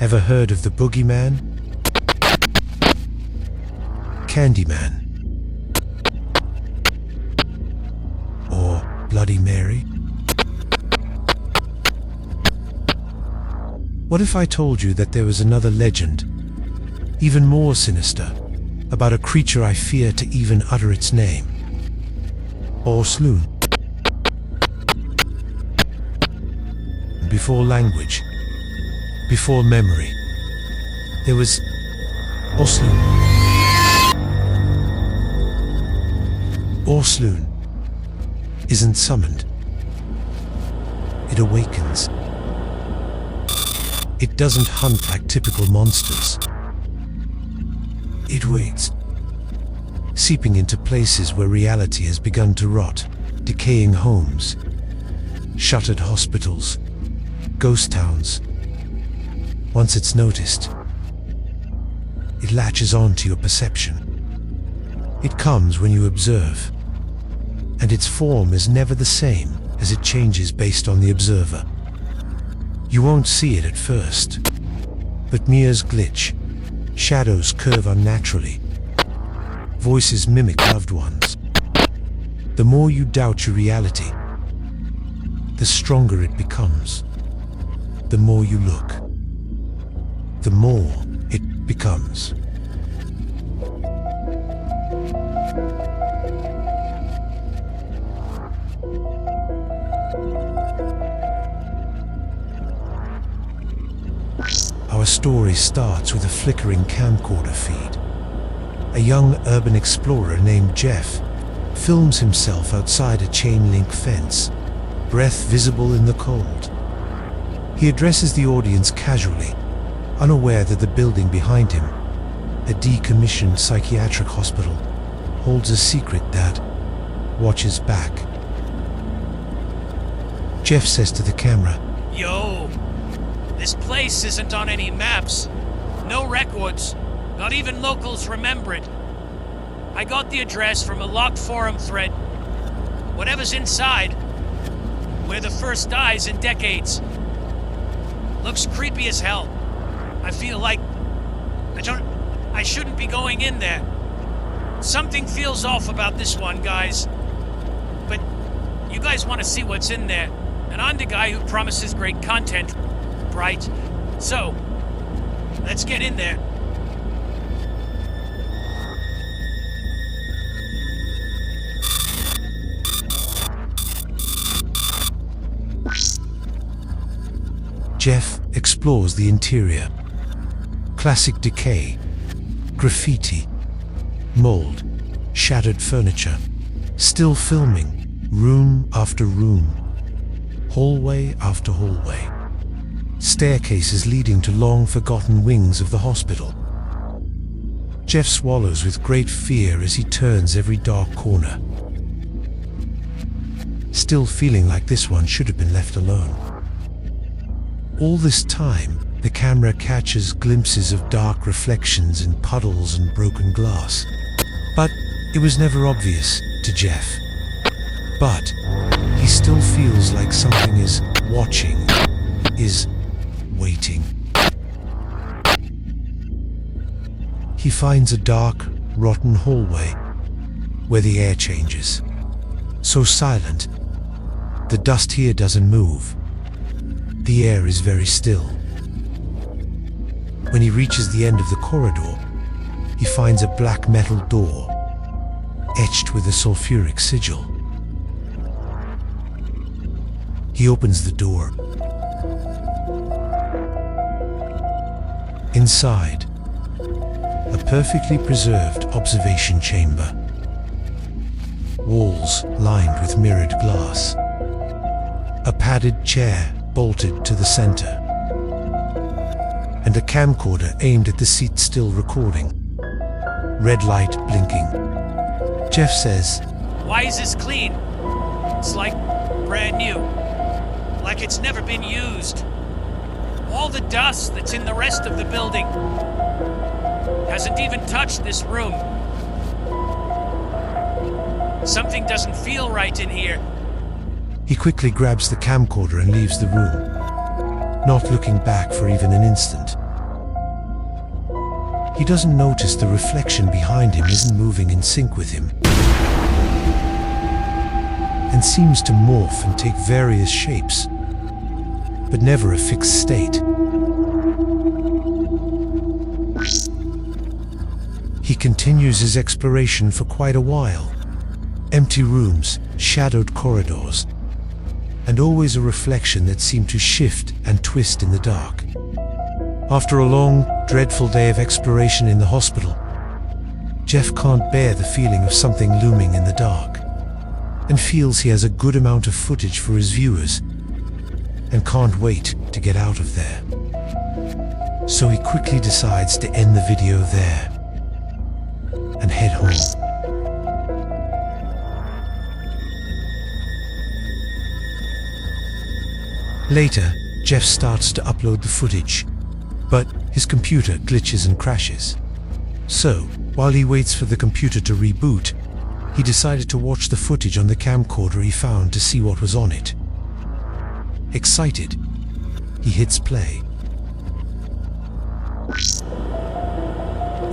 Ever heard of the boogeyman? Candyman? Or Bloody Mary? What if I told you that there was another legend, even more sinister, about a creature I fear to even utter its name? Osloon. Before language, before memory, there was Osloon. Osloon isn't summoned. It awakens. It doesn't hunt like typical monsters. It waits, seeping into places where reality has begun to rot, decaying homes, shuttered hospitals, ghost towns. Once it's noticed, it latches onto your perception. It comes when you observe, and its form is never the same as it changes based on the observer. You won't see it at first, but mirrors glitch, shadows curve unnaturally, voices mimic loved ones. The more you doubt your reality, the stronger it becomes. The more you look, the more it becomes. Our story starts with a flickering camcorder feed. A young urban explorer named Jeff films himself outside a chain-link fence, breath visible in the cold. He addresses the audience casually, unaware that the building behind him, a decommissioned psychiatric hospital, holds a secret that watches back. Jeff says to the camera, "Yo, this place isn't on any maps. No records. Not even locals remember it. I got the address from a locked forum thread. Whatever's inside, we're the first eyes in decades. Looks creepy as hell. I feel like I shouldn't be going in there. Something feels off about this one, guys. But you guys want to see what's in there, and I'm the guy who promises great content, right? So, let's get in there." Jeff explores the interior. Classic decay, graffiti, mold, shattered furniture, still filming, room after room, hallway after hallway, staircases leading to long-forgotten wings of the hospital. Jeff swallows with great fear as he turns every dark corner, still feeling like this one should have been left alone. All this time, the camera catches glimpses of dark reflections in puddles and broken glass. But it was never obvious to Jeff. But he still feels like something is watching, is waiting. He finds a dark, rotten hallway where the air changes. So silent, the dust here doesn't move. The air is very still. When he reaches the end of the corridor, he finds a black metal door, etched with a sulfuric sigil. He opens the door. Inside, a perfectly preserved observation chamber. Walls lined with mirrored glass. A padded chair bolted to the center, and a camcorder aimed at the seat still recording. Red light blinking. Jeff says, "Why is this clean? It's like brand new. Like it's never been used. All the dust that's in the rest of the building hasn't even touched this room. Something doesn't feel right in here." He quickly grabs the camcorder and leaves the room, not looking back for even an instant. He doesn't notice the reflection behind him isn't moving in sync with him, and seems to morph and take various shapes, but never a fixed state. He continues his exploration for quite a while. Empty rooms, shadowed corridors, and always a reflection that seemed to shift and twist in the dark. After a long, dreadful day of exploration in the hospital, Jeff can't bear the feeling of something looming in the dark, and feels he has a good amount of footage for his viewers, and can't wait to get out of there. So he quickly decides to end the video there and head home. Later, Jeff starts to upload the footage, but his computer glitches and crashes. So, while he waits for the computer to reboot, he decided to watch the footage on the camcorder he found to see what was on it. Excited, he hits play.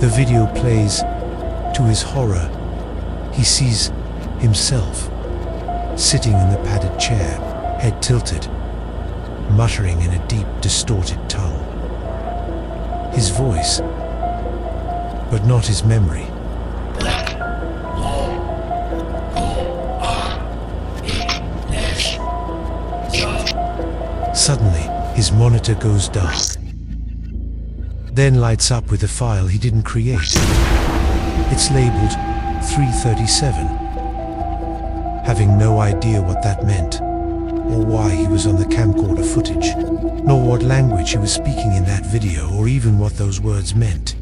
The video plays. To his horror, he sees himself sitting in the padded chair, head tilted, muttering in a deep, distorted tongue. His voice, but not his memory. Suddenly, his monitor goes dark, then lights up with a file he didn't create. It's labeled 337. Having no idea what that meant, or why he was on the camcorder footage, nor what language he was speaking in that video, or even what those words meant.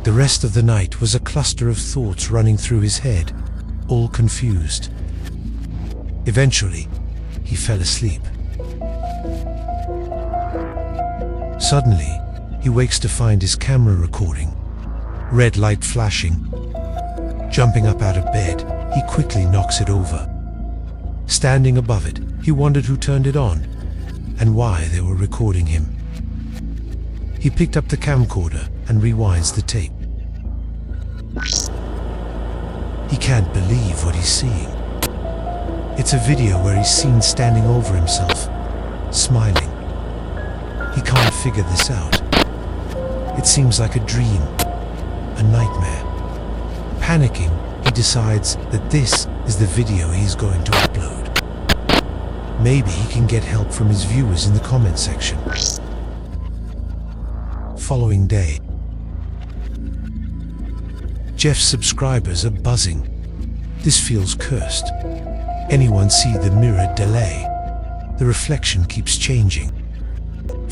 The rest of the night was a cluster of thoughts running through his head, all confused. Eventually, he fell asleep. Suddenly, he wakes to find his camera recording, red light flashing. Jumping up out of bed, he quickly knocks it over. Standing above it, he wondered who turned it on, and why they were recording him. He picked up the camcorder and rewinds the tape. He can't believe what he's seeing. It's a video where he's seen standing over himself, smiling. He can't figure this out. It seems like a dream, a nightmare. Panicking, he decides that this is the video he's going to upload. Maybe he can get help from his viewers in the comment section. Following day, Jeff's subscribers are buzzing. This feels cursed. Anyone see the mirror delay? The reflection keeps changing.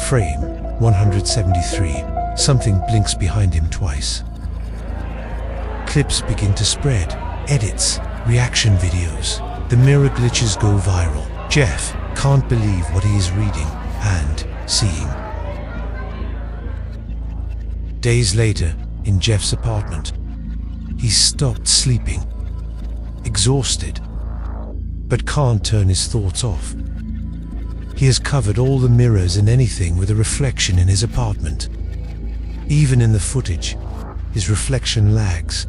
Frame 173. Something blinks behind him twice. Clips begin to spread. Edits, reaction videos. The mirror glitches go viral. Jeff can't believe what he is reading and seeing. Days later, in Jeff's apartment, he's stopped sleeping, exhausted, but can't turn his thoughts off. He has covered all the mirrors and anything with a reflection in his apartment. Even in the footage, his reflection lags,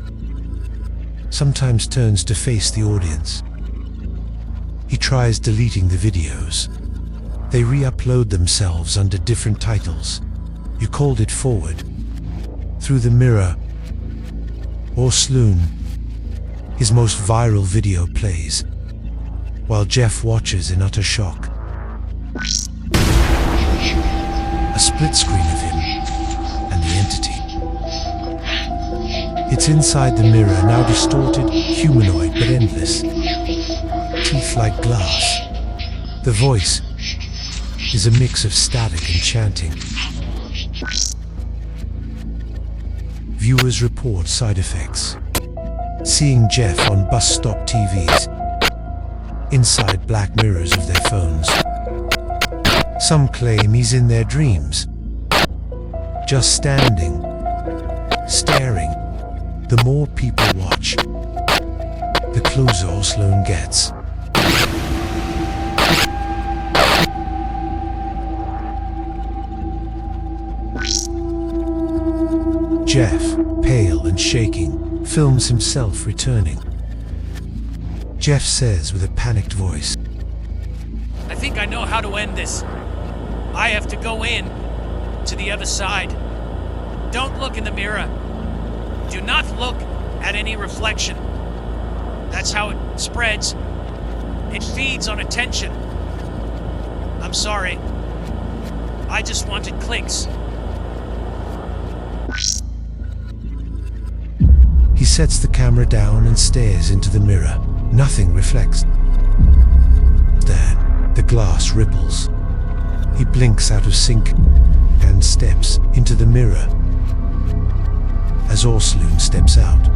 sometimes turns to face the audience. He tries deleting the videos. They re-upload themselves under different titles. You called it forward, through the mirror, or Sloon. His most viral video plays, while Jeff watches in utter shock. A split screen of him and the entity. It's inside the mirror, now distorted, humanoid but endless. Teeth like glass. The voice is a mix of static and chanting. Viewers report side effects. Seeing Jeff on bus stop TVs, inside black mirrors of their phones. Some claim he's in their dreams, just standing, staring. The more people watch, the closer Sloan gets. Jeff, pale and shaking, films himself returning. Jeff says with a panicked voice, I think I know how to end this. I have to go in to the other side. Don't look in the mirror. Do not look at any reflection. That's how it spreads. It feeds on attention. I'm sorry. I just wanted clicks. He sets the camera down and stares into the mirror. Nothing reflects. Then, the glass ripples. He blinks out of sync and steps into the mirror as Orsloon steps out.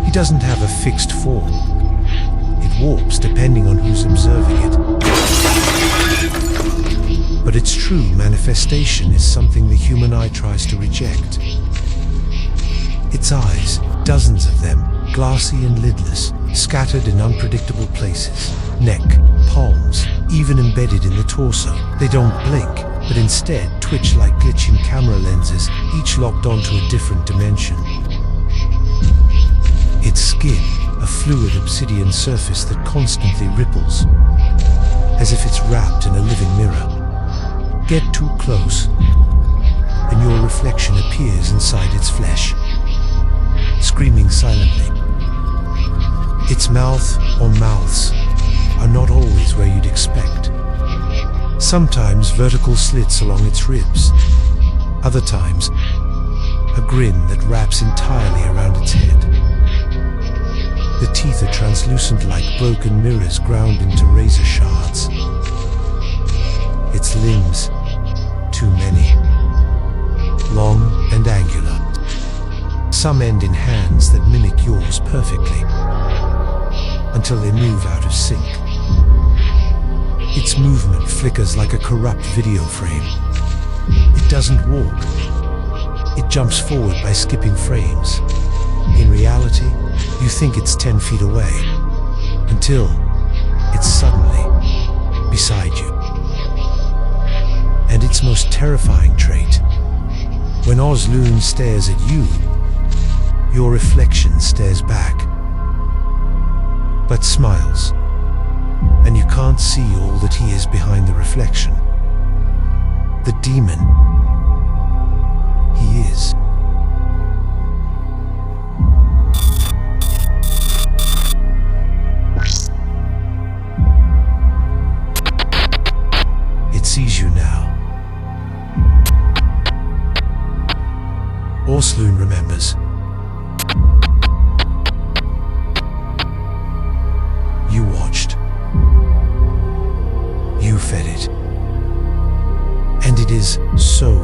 He doesn't have a fixed form. It warps depending on who's observing it. But its true manifestation is something the human eye tries to reject. Its eyes, dozens of them, glassy and lidless, scattered in unpredictable places. Neck, palms, even embedded in the torso. They don't blink, but instead twitch like glitching camera lenses, each locked onto a different dimension. Its skin, a fluid obsidian surface that constantly ripples, as if it's wrapped in a living mirror. Get too close, and your reflection appears inside its flesh, screaming silently. Its mouth or mouths are not always where you'd expect. Sometimes vertical slits along its ribs, other times a grin that wraps entirely around its head. The teeth are translucent like broken mirrors ground into razor shards. Its limbs, too many, long and angular. Some end in hands that mimic yours perfectly, until they move out of sync. Its movement flickers like a corrupt video frame. It doesn't walk. It jumps forward by skipping frames. In reality, you think it's 10 feet away, until it's suddenly beside you. And its most terrifying trait, when Orsloon stares at you, your reflection stares back, but smiles, and you can't see all that he is behind the reflection. The demon he is. It sees you now. Orsloon remembers. You watched. You fed it. And it is so